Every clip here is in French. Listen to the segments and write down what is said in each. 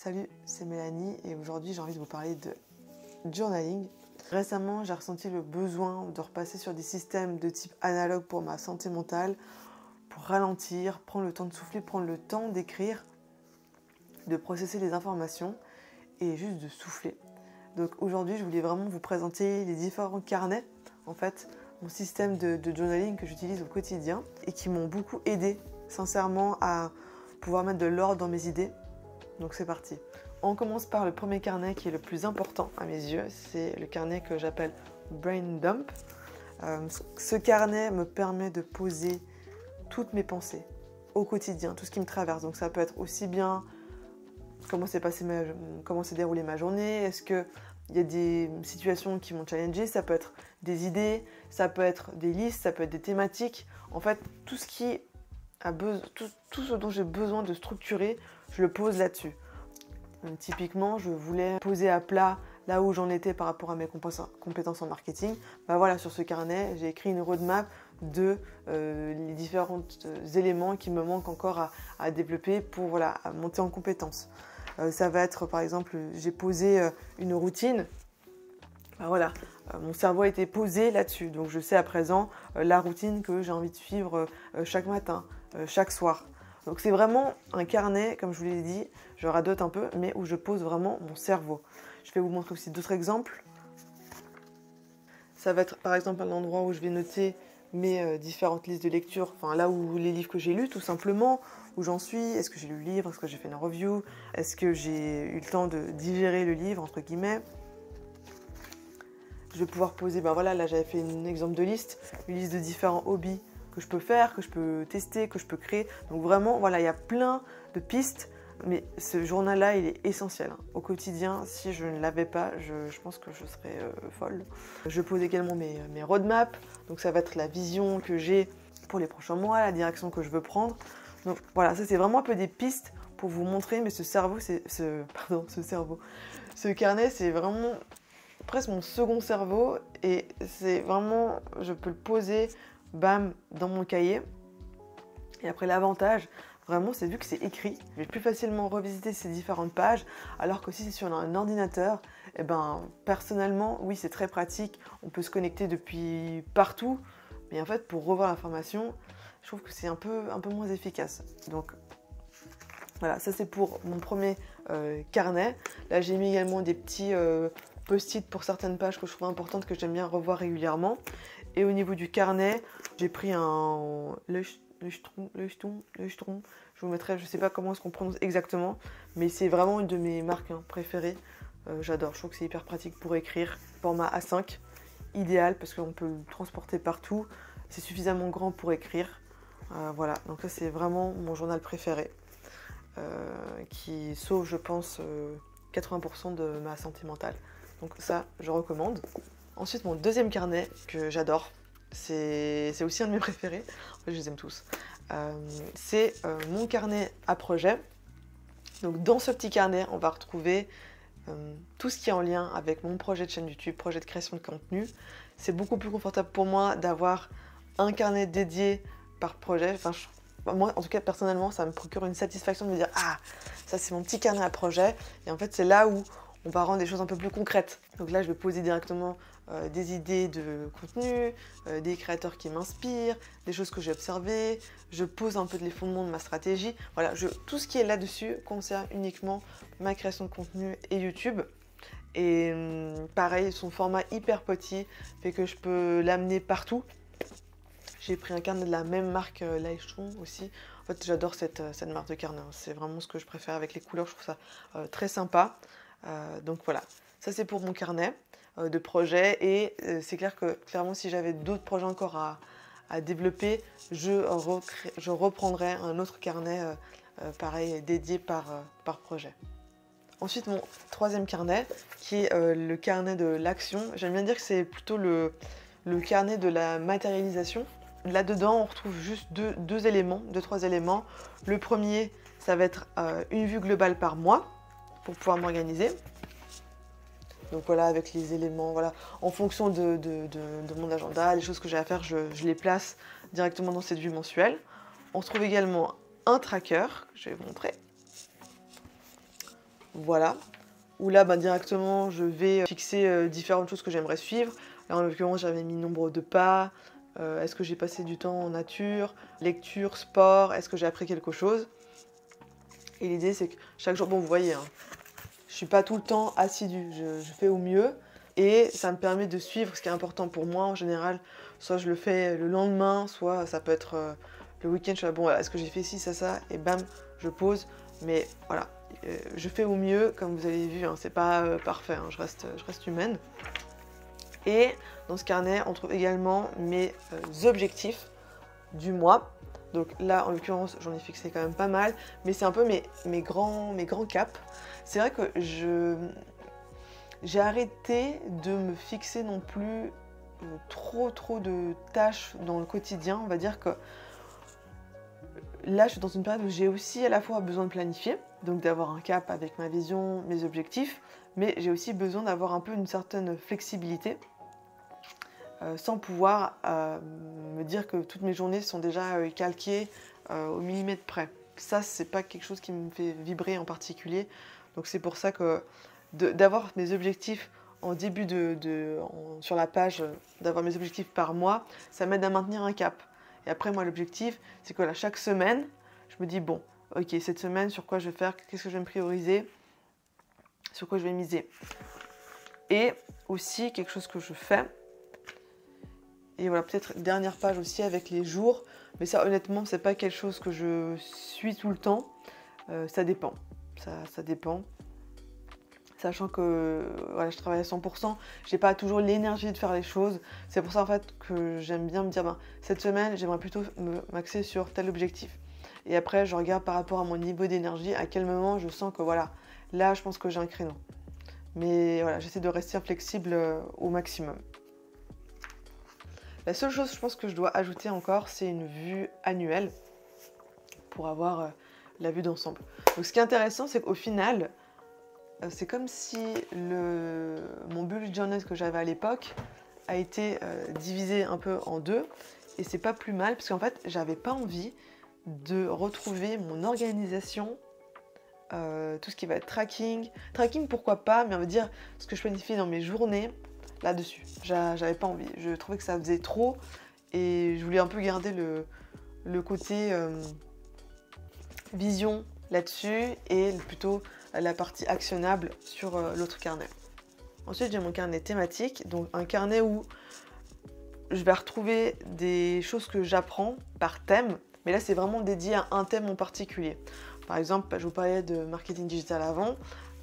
Salut, c'est Mélanie et aujourd'hui j'ai envie de vous parler de journaling. Récemment, j'ai ressenti le besoin de repasser sur des systèmes de type analogue pour ma santé mentale, pour ralentir, prendre le temps de souffler, prendre le temps d'écrire, de processer les informations et juste de souffler. Donc aujourd'hui, je voulais vraiment vous présenter les différents carnets, en fait, mon système de journaling que j'utilise au quotidien et qui m'ont beaucoup aidé, sincèrement, à pouvoir mettre de l'ordre dans mes idées. Donc c'est parti. On commence par le premier carnet qui est le plus important à mes yeux. C'est le carnet que j'appelle Brain Dump. Ce carnet me permet de poser toutes mes pensées au quotidien, tout ce qui me traverse. Donc ça peut être aussi bien comment s'est déroulée ma journée, est-ce qu'il y a des situations qui m'ont challengé, ça peut être des idées, ça peut être des listes, ça peut être des thématiques. En fait, tout ce dont j'ai besoin de structurer, je le pose là-dessus. Typiquement, je voulais poser à plat là où j'en étais par rapport à mes compétences en marketing. Voilà, sur ce carnet, j'ai écrit une roadmap de les différents éléments qui me manquent encore à développer pour à monter en compétences. Ça va être, par exemple, j'ai posé une routine. Mon cerveau a été posé là-dessus. Donc, je sais à présent la routine que j'ai envie de suivre chaque matin, chaque soir. Donc, c'est vraiment un carnet, comme je vous l'ai dit, je radote un peu, mais où je pose vraiment mon cerveau. Je vais vous montrer aussi d'autres exemples. Ça va être, par exemple, un endroit où je vais noter mes différentes listes de lecture, enfin là où les livres que j'ai lus, tout simplement, où j'en suis, est-ce que j'ai lu le livre, est-ce que j'ai fait une review, est-ce que j'ai eu le temps de digérer le livre, entre guillemets. Je vais pouvoir poser, là j'avais fait un exemple de liste, une liste de différents hobbies que je peux faire, que je peux tester, que je peux créer. Donc vraiment, il y a plein de pistes, mais ce journal-là, il est essentiel. Au quotidien, si je ne l'avais pas, je pense que je serais folle. Je pose également mes roadmaps, donc ça va être la vision que j'ai pour les prochains mois, la direction que je veux prendre. Donc voilà, ça c'est vraiment un peu des pistes pour vous montrer, mais ce carnet, c'est vraiment presque mon second cerveau et c'est vraiment, je peux le poser, bam, dans mon cahier. Et après l'avantage, vraiment, c'est vu que c'est écrit, je vais plus facilement revisiter ces différentes pages, alors que si c'est sur un ordinateur, personnellement, oui, c'est très pratique, on peut se connecter depuis partout, mais en fait, pour revoir l'information, je trouve que c'est un peu moins efficace. Donc, voilà, ça c'est pour mon premier carnet. Là, j'ai mis également des petits post-it pour certaines pages que je trouve importantes, que j'aime bien revoir régulièrement. Et au niveau du carnet, j'ai pris un Leuchtturm, je vous mettrai, je ne sais pas comment est-ce qu'on prononce exactement, mais c'est vraiment une de mes marques préférées. J'adore, je trouve que c'est hyper pratique pour écrire. Format A5, idéal parce qu'on peut le transporter partout. C'est suffisamment grand pour écrire. Voilà, donc ça c'est vraiment mon journal préféré. Qui sauve, je pense, 80% de ma santé mentale. Donc ça, je recommande. Ensuite, mon deuxième carnet que j'adore, c'est aussi un de mes préférés. En fait, je les aime tous. C'est mon carnet à projet. Donc dans ce petit carnet, on va retrouver tout ce qui est en lien avec mon projet de chaîne YouTube, projet de création de contenu. C'est beaucoup plus confortable pour moi d'avoir un carnet dédié par projet. Moi, en tout cas, personnellement, ça me procure une satisfaction de me dire « Ah, ça c'est mon petit carnet à projet ». Et en fait, c'est là où on va rendre des choses un peu plus concrètes. Donc là, je vais poser directement des idées de contenu, des créateurs qui m'inspirent, des choses que j'ai observées. Je pose un peu les fondements de ma stratégie. Voilà, tout ce qui est là-dessus concerne uniquement ma création de contenu et YouTube. Et pareil, son format hyper petit fait que je peux l'amener partout. J'ai pris un carnet de la même marque, Leuchtturm aussi. En fait, j'adore cette marque de carnet. C'est vraiment ce que je préfère avec les couleurs. Je trouve ça très sympa. Donc voilà, ça c'est pour mon carnet de projet. Et c'est clair que, clairement, si j'avais d'autres projets encore à développer, je reprendrais un autre carnet, pareil, dédié par projet. Ensuite, mon troisième carnet, qui est le carnet de l'action. J'aime bien dire que c'est plutôt le carnet de la matérialisation. Là-dedans, on retrouve juste deux, trois éléments. Le premier, ça va être une vue globale par mois pour pouvoir m'organiser. Donc voilà, avec les éléments, voilà, en fonction de mon agenda, les choses que j'ai à faire, je les place directement dans cette vue mensuelle. On se trouve également un tracker, que je vais vous montrer. voilà. Où là, directement, je vais fixer différentes choses que j'aimerais suivre. Là, en l'occurrence, j'avais mis nombre de pas, est-ce que j'ai passé du temps en nature, lecture, sport, est-ce que j'ai appris quelque chose. Et l'idée, c'est que chaque jour, bon, vous voyez, hein, je suis pas tout le temps assidue, je fais au mieux. Et ça me permet de suivre ce qui est important pour moi en général. Soit je le fais le lendemain, soit ça peut être le week-end. Je suis là, bon, voilà, est-ce que j'ai fait ci, ça, et bam, je pose. Mais voilà, je fais au mieux, comme vous avez vu, hein, c'est pas parfait, hein, je reste humaine. Et dans ce carnet, on trouve également mes objectifs du mois. Donc là, en l'occurrence, j'en ai fixé quand même pas mal, mais c'est un peu mes grands caps. C'est vrai que j'ai arrêté de me fixer non plus trop de tâches dans le quotidien. On va dire que là, je suis dans une période où j'ai aussi à la fois besoin de planifier, donc d'avoir un cap avec ma vision, mes objectifs, mais j'ai aussi besoin d'avoir un peu une certaine flexibilité, sans pouvoir me dire que toutes mes journées sont déjà calquées au millimètre près. Ça, c'est pas quelque chose qui me fait vibrer en particulier. Donc c'est pour ça que d'avoir mes objectifs en début sur la page, d'avoir mes objectifs par mois, ça m'aide à maintenir un cap. Et après, moi, l'objectif, c'est que voilà, chaque semaine, je me dis, bon, ok, cette semaine, sur quoi je vais faire, qu'est-ce que je vais me prioriser, sur quoi je vais miser. Et aussi, quelque chose que je fais, et voilà, peut-être dernière page aussi avec les jours, mais ça, honnêtement, c'est pas quelque chose que je suis tout le temps, ça dépend, ça dépend. Sachant que voilà, je travaille à 100%, j'ai pas toujours l'énergie de faire les choses. C'est pour ça en fait que j'aime bien me dire, cette semaine, j'aimerais plutôt m'axer sur tel objectif. Et après, je regarde par rapport à mon niveau d'énergie, à quel moment je sens que voilà, là, je pense que j'ai un créneau. Mais voilà, j'essaie de rester flexible au maximum. La seule chose, je pense, que je dois ajouter encore, c'est une vue annuelle pour avoir la vue d'ensemble. Donc ce qui est intéressant, c'est qu'au final, c'est comme si mon bullet journal que j'avais à l'époque a été divisé un peu en deux. Et c'est pas plus mal, parce qu'en fait, j'avais pas envie de retrouver mon organisation, tout ce qui va être tracking. Tracking, pourquoi pas, mais on va dire ce que je planifie dans mes journées, là-dessus. J'avais pas envie. Je trouvais que ça faisait trop, et je voulais un peu garder le côté vision là-dessus, et plutôt la partie actionnable sur l'autre carnet. Ensuite, j'ai mon carnet thématique, donc un carnet où je vais retrouver des choses que j'apprends par thème, mais là, c'est vraiment dédié à un thème en particulier. Par exemple, je vous parlais de marketing digital avant,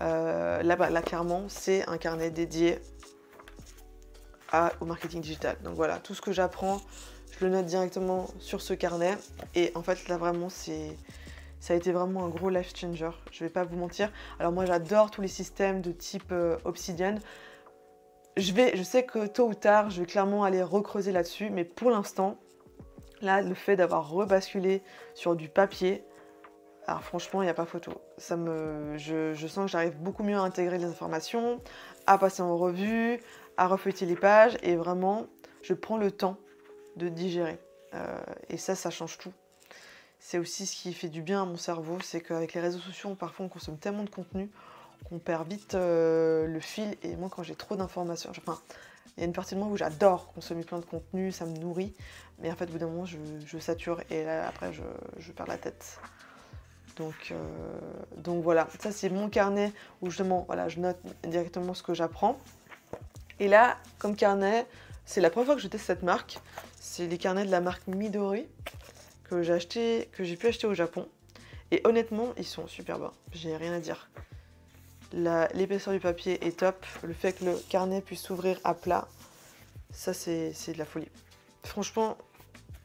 là, clairement, c'est un carnet dédié au marketing digital. Donc voilà, tout ce que j'apprends, je le note directement sur ce carnet, et en fait, là, vraiment, ça a été vraiment un gros life changer, je vais pas vous mentir. Alors moi j'adore tous les systèmes de type Obsidian. Je sais que tôt ou tard, je vais clairement aller recreuser là-dessus, mais pour l'instant, là, le fait d'avoir rebasculé sur du papier, alors franchement, il n'y a pas photo. Je sens que j'arrive beaucoup mieux à intégrer les informations, à passer en revue, à refeuilleter les pages, et vraiment, je prends le temps de digérer. Et ça change tout. C'est aussi ce qui fait du bien à mon cerveau, c'est qu'avec les réseaux sociaux, parfois on consomme tellement de contenu qu'on perd vite le fil. Et moi, quand j'ai trop d'informations, il y a une partie de moi où j'adore consommer plein de contenu, ça me nourrit, mais en fait, au bout d'un moment, je sature, et là, après, je perds la tête. Donc voilà, ça c'est mon carnet où justement, voilà, je note directement ce que j'apprends. Et là, comme carnet, c'est la première fois que je teste cette marque. C'est les carnets de la marque Midori que j'ai pu acheter au Japon. Et honnêtement, ils sont super bons. J'ai rien à dire. L'épaisseur du papier est top. Le fait que le carnet puisse s'ouvrir à plat, ça c'est de la folie. Franchement,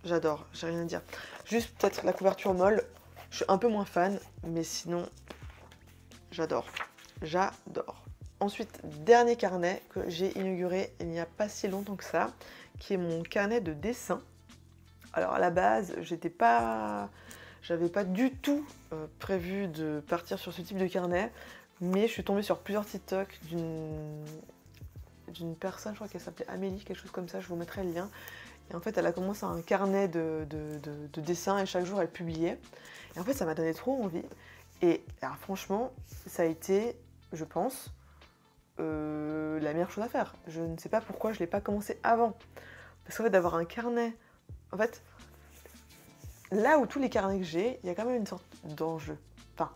j'adore. J'ai rien à dire. Juste peut-être la couverture molle. Je suis un peu moins fan, mais sinon, j'adore. J'adore. Ensuite, dernier carnet que j'ai inauguré il n'y a pas si longtemps que ça, qui est mon carnet de dessin. Alors à la base, j'avais pas du tout prévu de partir sur ce type de carnet, mais je suis tombée sur plusieurs TikTok d'une personne, je crois qu'elle s'appelait Amélie, quelque chose comme ça, je vous mettrai le lien. Et en fait, elle a commencé un carnet de dessin, et chaque jour elle publiait. Et en fait, ça m'a donné trop envie. Et alors, franchement, ça a été, je pense, la meilleure chose à faire. Je ne sais pas pourquoi je ne l'ai pas commencé avant. Parce qu'en fait, d'avoir un carnet... En fait, là où tous les carnets que j'ai, il y a quand même une sorte d'enjeu. Enfin,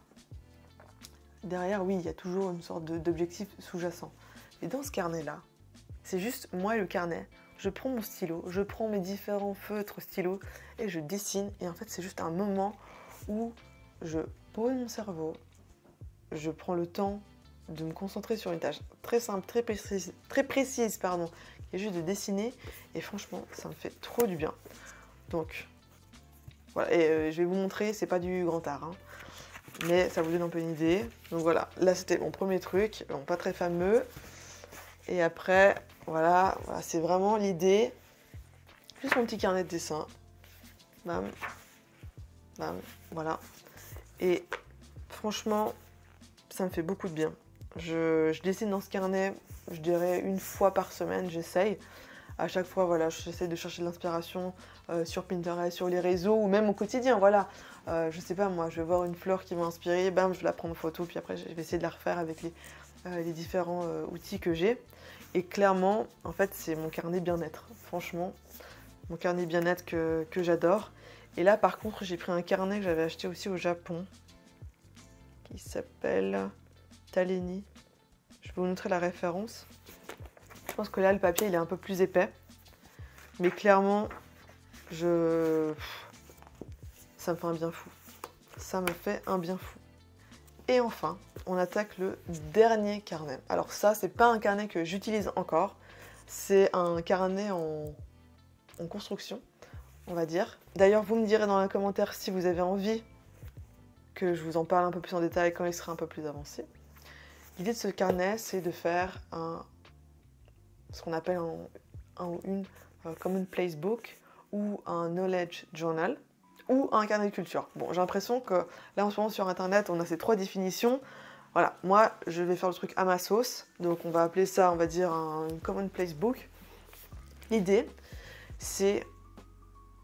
derrière, oui, il y a toujours une sorte d'objectif sous-jacent. Et dans ce carnet-là, c'est juste moi et le carnet. Je prends mon stylo, je prends mes différents feutres stylos et je dessine. Et en fait, c'est juste un moment où je pose mon cerveau, je prends le temps de me concentrer sur une tâche très simple, très précise, pardon, qui est juste de dessiner. Et franchement, ça me fait trop du bien. Donc, voilà. Et je vais vous montrer, c'est pas du grand art, hein, mais ça vous donne un peu une idée. Donc voilà, là c'était mon premier truc, bon, pas très fameux. Et après, voilà c'est vraiment l'idée. Juste mon petit carnet de dessin. Bam, bam, voilà. Et franchement, ça me fait beaucoup de bien. Je dessine dans ce carnet, je dirais une fois par semaine, j'essaye. À chaque fois, voilà, j'essaie de chercher de l'inspiration sur Pinterest, sur les réseaux ou même au quotidien, voilà. Je sais pas, moi, je vais voir une fleur qui m'a inspirée, bam, je vais la prendre en photo, puis après, je vais essayer de la refaire avec les différents outils que j'ai. Et clairement, en fait, c'est mon carnet bien-être. Franchement, mon carnet bien-être que j'adore. Et là, par contre, j'ai pris un carnet que j'avais acheté aussi au Japon, qui s'appelle Taleni. Je vais vous montrer la référence. Je pense que là, le papier, il est un peu plus épais. Mais clairement, ça me fait un bien fou. Ça me fait un bien fou. Et enfin, on attaque le dernier carnet. Alors ça, c'est pas un carnet que j'utilise encore. C'est un carnet en construction, on va dire. D'ailleurs, vous me direz dans les commentaires si vous avez envie que je vous en parle un peu plus en détail quand il sera un peu plus avancé. L'idée de ce carnet, c'est de faire ce qu'on appelle une Common Place Book ou un Knowledge Journal ou un carnet de culture. Bon, j'ai l'impression que là en ce moment sur internet on a ces trois définitions. Voilà, moi je vais faire le truc à ma sauce, donc on va appeler ça, on va dire, un Common Place Book. L'idée, c'est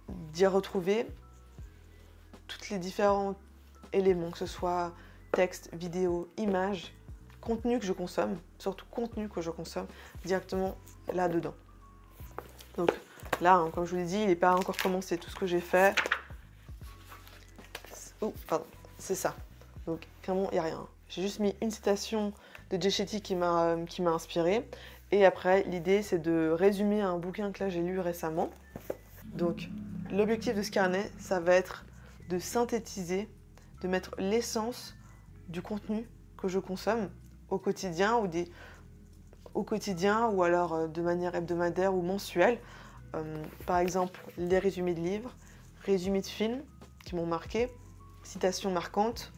d'y retrouver tous les différents éléments, que ce soit texte, vidéo, images, contenu que je consomme, surtout contenu que je consomme directement là-dedans. Donc là, hein, comme je vous l'ai dit, il n'est pas encore commencé tout ce que j'ai fait. Oh, pardon, c'est ça. Donc clairement, il n'y a rien. J'ai juste mis une citation de Jay Shetty qui m'a inspirée. Et après, l'idée, c'est de résumer un bouquin que là, j'ai lu récemment. Donc, l'objectif de ce carnet, ça va être de synthétiser, de mettre l'essence du contenu que je consomme au quotidien ou alors de manière hebdomadaire ou mensuelle. Par exemple, les résumés de livres, résumés de films qui m'ont marqué, citations marquantes.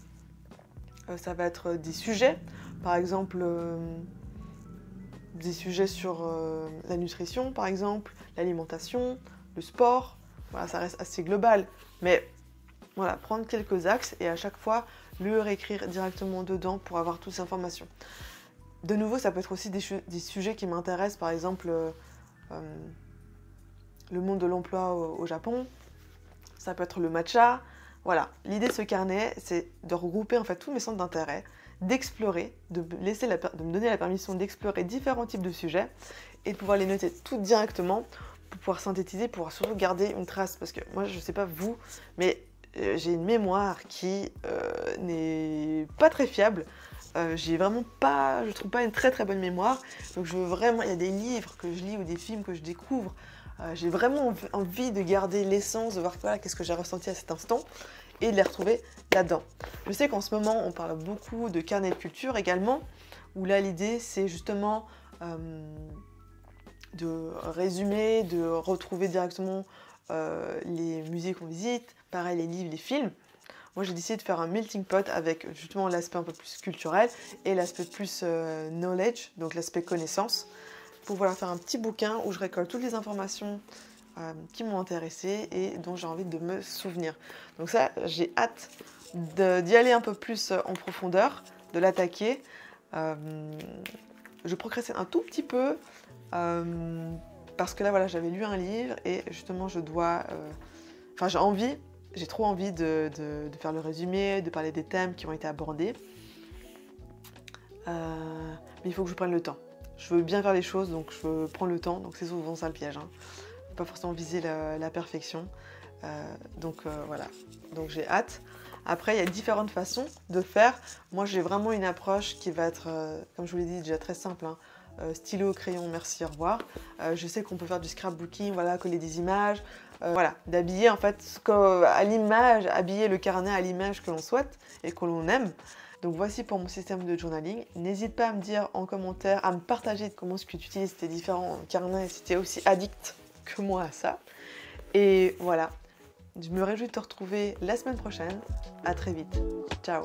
Ça va être des sujets, par exemple des sujets sur la nutrition, par exemple, l'alimentation, le sport. Voilà, ça reste assez global, mais voilà, prendre quelques axes et à chaque fois le réécrire directement dedans pour avoir toutes ces informations. De nouveau, ça peut être aussi des sujets qui m'intéressent, par exemple le monde de l'emploi au Japon, ça peut être le matcha. Voilà, l'idée de ce carnet, c'est de regrouper en fait tous mes centres d'intérêt, d'explorer, de me donner la permission d'explorer différents types de sujets et de pouvoir les noter tout directement pour pouvoir synthétiser, pour pouvoir surtout garder une trace. Parce que moi, je ne sais pas vous, mais j'ai une mémoire qui n'est pas très fiable. J'ai vraiment pas, je trouve pas une très très bonne mémoire. Donc je veux vraiment, il y a des livres que je lis ou des films que je découvre. J'ai vraiment envie de garder l'essence, de voir voilà, qu'est-ce que j'ai ressenti à cet instant et de les retrouver là-dedans. Je sais qu'en ce moment, on parle beaucoup de carnet de culture également, où là, l'idée, c'est justement de résumer, de retrouver directement les musées qu'on visite, pareil, les livres, les films. Moi, j'ai décidé de faire un melting pot avec justement l'aspect un peu plus culturel et l'aspect plus knowledge, donc l'aspect connaissance, pour voilà, faire un petit bouquin où je récolte toutes les informations qui m'ont intéressée et dont j'ai envie de me souvenir. Donc ça, j'ai hâte d'y aller un peu plus en profondeur, de l'attaquer. Je procrastine un tout petit peu parce que là, voilà, j'avais lu un livre et justement, je dois... Enfin, j'ai envie, j'ai trop envie de faire le résumé, de parler des thèmes qui ont été abordés. Mais il faut que je prenne le temps. Je veux bien faire les choses, donc je veux prendre le temps. Donc c'est souvent ça le piège. Hein. Pas forcément viser la perfection. Voilà. Donc j'ai hâte. Après, il y a différentes façons de faire. Moi, j'ai vraiment une approche qui va être, comme je vous l'ai dit, déjà très simple. Hein. Stylo, crayon, merci, au revoir. Je sais qu'on peut faire du scrapbooking, voilà, coller des images. Voilà, d'habiller en fait à l'image, habiller le carnet à l'image que l'on souhaite et que l'on aime. Donc voici pour mon système de journaling. N'hésite pas à me dire en commentaire, à me partager comment est-ce que tu utilises tes différents carnets et si tu es aussi addict que moi à ça. Et voilà, je me réjouis de te retrouver la semaine prochaine. À très vite. Ciao.